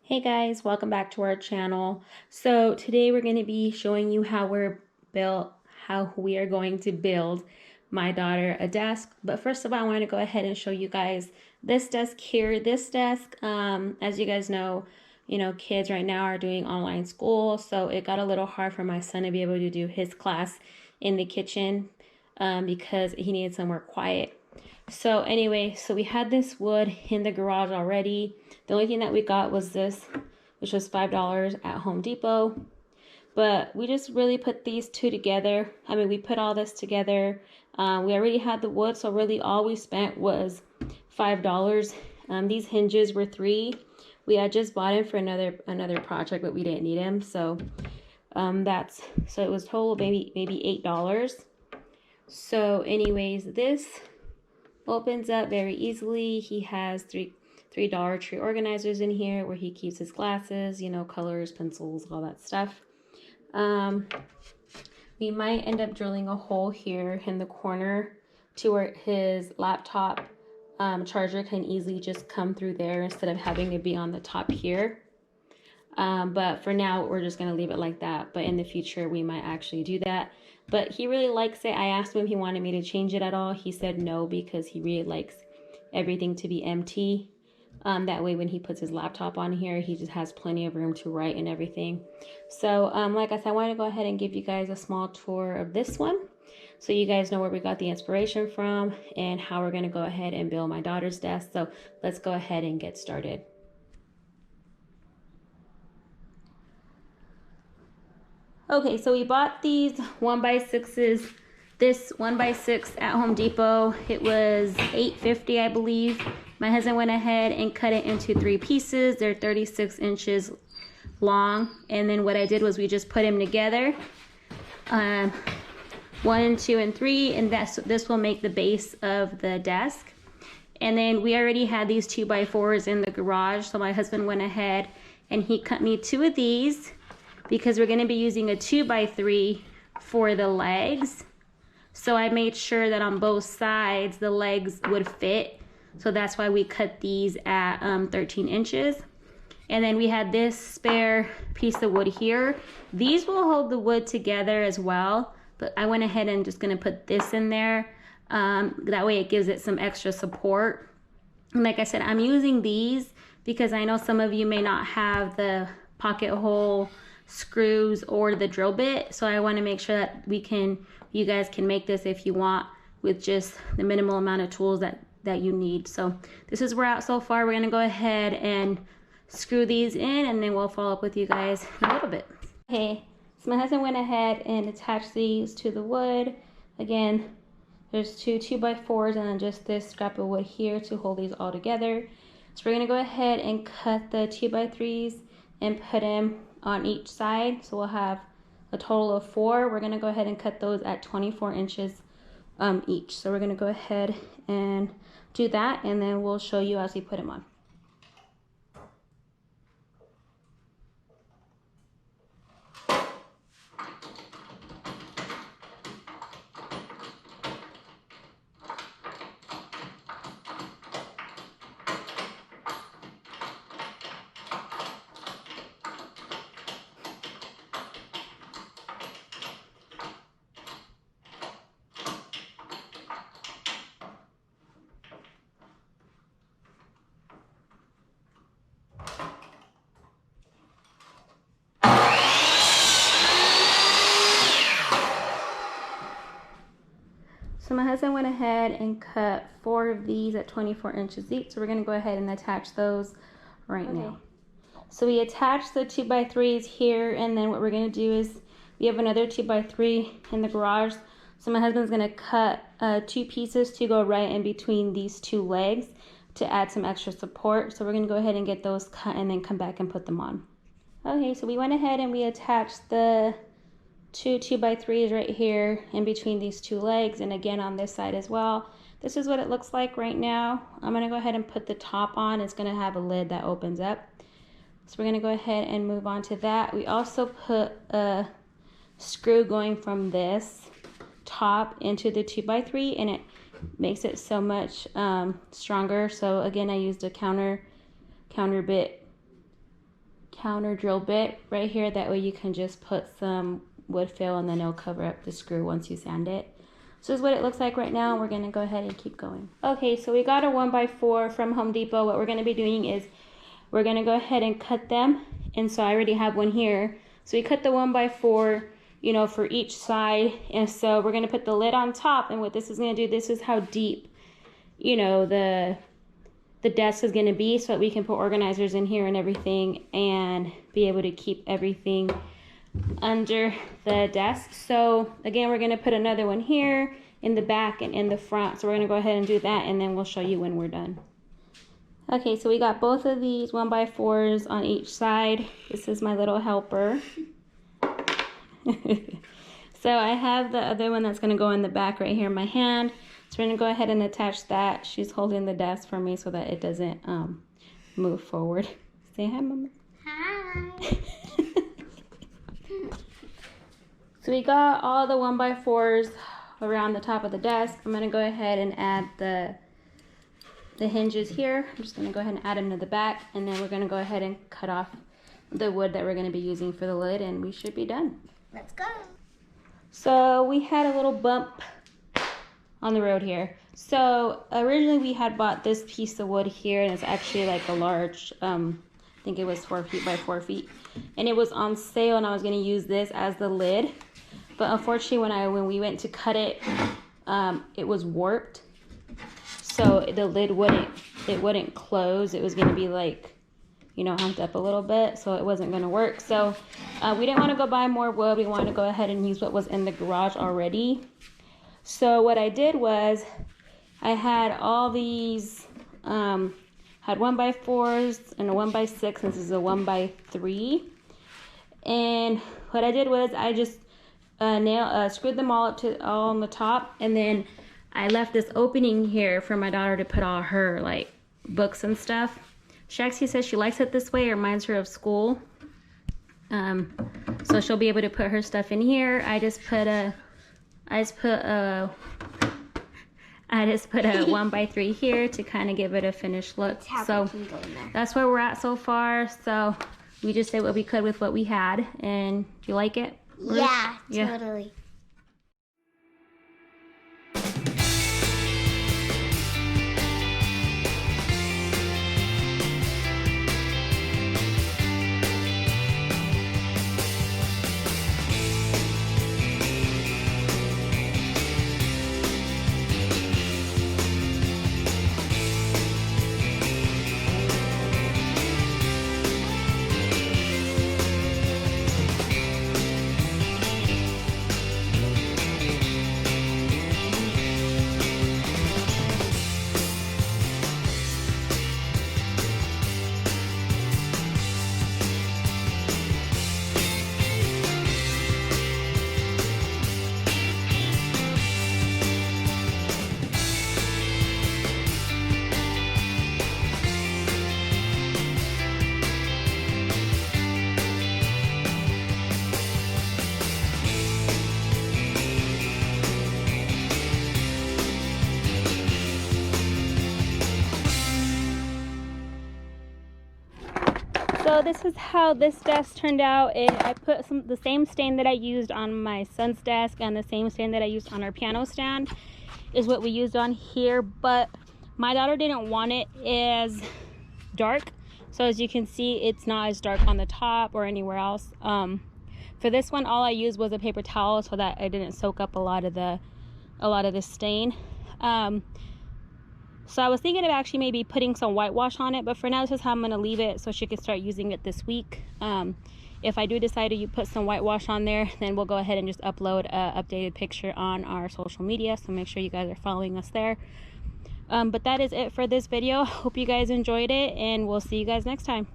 Hey guys, welcome back to our channel. So today we're going to be showing you how we are going to build my daughter a desk. But first of all, I want to go ahead and show you guys this desk here. This desk, as you guys know, kids right now are doing online school, so it got a little hard for my son to be able to do his class in the kitchen because he needed somewhere quiet. So anyway, so we had this wood in the garage already. The only thing that we got was this, which was $5 at Home Depot. But we just really put these two together. I mean, we put all this together. We already had the wood, so really all we spent was $5. These hinges were $3. We had just bought them for another project, but we didn't need them. So so it was total maybe $8. So anyways, this opens up very easily. He has three Dollar Tree organizers in here where he keeps his glasses, colors, pencils, all that stuff. We might end up drilling a hole here in the corner to where his laptop charger can easily just come through there instead of having to be on the top here. But for now, we're just going to leave it like that. But in the future, we might actually do that. But he really likes it. I asked him if he wanted me to change it at all. He said no, because he really likes everything to be empty. That way when he puts his laptop on here, he just has plenty of room to write and everything. So like I said, I want to go ahead and give you guys a small tour of this one, so you guys know where we got the inspiration from and how we're going to go ahead and build my daughter's desk. So let's go ahead and get started. Okay, so we bought these 1x6s. This 1x6 at Home Depot, it was $8.50, I believe. My husband went ahead and cut it into 3 pieces. They're 36 inches long. And then what I did was we just put them together, 1, 2, and 3, and this will make the base of the desk. And then we already had these 2x4s in the garage, so my husband went ahead and he cut me 2 of these, because we're going to be using a 2x3 for the legs. So I made sure that on both sides the legs would fit. So that's why we cut these at 13 inches. And then we had this spare piece of wood here. These will hold the wood together as well, but I went ahead and just going to put this in there. That way it gives it some extra support. And like I said, I'm using these because I know some of you may not have the pocket hole screws or the drill bit, so I want to make sure that you guys can make this if you want with just the minimal amount of tools that you need. So this is where we're at so far. We're going to go ahead and screw these in, and then we'll follow up with you guys in a little bit. Okay, so my husband went ahead and attached these to the wood. Again, there's 2 2x4s and then just this scrap of wood here to hold these all together. So we're going to go ahead and cut the 2x3s and put them on each side. So we'll have a total of 4. We're going to go ahead and cut those at 24 inches each. So we're going to go ahead and do that, and then we'll show you as we put them on. So my husband went ahead and cut 4 of these at 24 inches each. So we're going to go ahead and attach those right now. So we attached the 2x3s here, and then what we're going to do is we have another 2x3 in the garage. So my husband's going to cut 2 pieces to go right in between these 2 legs to add some extra support. So we're going to go ahead and get those cut and then come back and put them on. Okay, so we went ahead and we attached the 2 2x3s right here in between these 2 legs, and again on this side as well. This is what it looks like right now. I'm going to go ahead and put the top on. It's going to have a lid that opens up. So we're going to go ahead and move on to that. We also put a screw going from this top into the 2x3, and it makes it so much stronger. So again, I used a counter bit counter drill bit right here. That way you can just put some wood fill and then it'll cover up the screw once you sand it. So this is what it looks like right now. We're gonna go ahead and keep going. Okay, so we got a 1x4 from Home Depot. What we're gonna be doing is we're gonna go ahead and cut them. And so I already have one here. So we cut the 1x4, you know, for each side. And so we're gonna put the lid on top. And what this is gonna do, this is how deep, you know, the desk is gonna be, so that we can put organizers in here and everything and be able to keep everything under the desk. So again, we're going to put another one here in the back and in the front. So we're going to go ahead and do that, and then we'll show you when we're done. Okay, so we got both of these 1x4s on each side. This is my little helper. So I have the other one that's going to go in the back right here in my hand. So we're going to go ahead and attach that. She's holding the desk for me so that it doesn't move forward. Say hi, Mama. Hi. So we got all the 1x4s around the top of the desk. I'm gonna go ahead and add the hinges here. I'm just gonna go ahead and add them to the back, and then we're gonna go ahead and cut off the wood that we're gonna be using for the lid, and we should be done. Let's go. So we had a little bump on the road here. So originally we had bought this piece of wood here, and it's actually like a large, I think it was 4 feet by 4 feet, and it was on sale, and I was gonna use this as the lid. But unfortunately, when we went to cut it, it was warped, so the lid wouldn't close. It was gonna be like, you know, humped up a little bit, so it wasn't gonna work. So we didn't want to go buy more wood. We wanted to go ahead and use what was in the garage already. So what I did was I had all these, had 1x4s and a 1x6. This is a 1x3, and what I did was I just screwed them all on the top, and then I left this opening here for my daughter to put all her like books and stuff. She actually says she likes it this way. It reminds her of school. So she'll be able to put her stuff in here. I just put a 1x3 here to kind of give it a finished look. So that's where we're at so far. So we just did what we could with what we had. And do you like it? Yeah, totally. So this is how this desk turned out. I put the same stain that I used on my son's desk and the same stain that I used on our piano stand is what we used on here, but my daughter didn't want it as dark. So as you can see, it's not as dark on the top or anywhere else. For this one, all I used was a paper towel so that I didn't soak up a lot of the stain. So I was thinking of actually maybe putting some whitewash on it, but for now this is how I'm going to leave it so she can start using it this week. If I do decide to put some whitewash on there, then we'll go ahead and just upload an updated picture on our social media, so make sure you guys are following us there. But that is it for this video. Hope you guys enjoyed it, and we'll see you guys next time.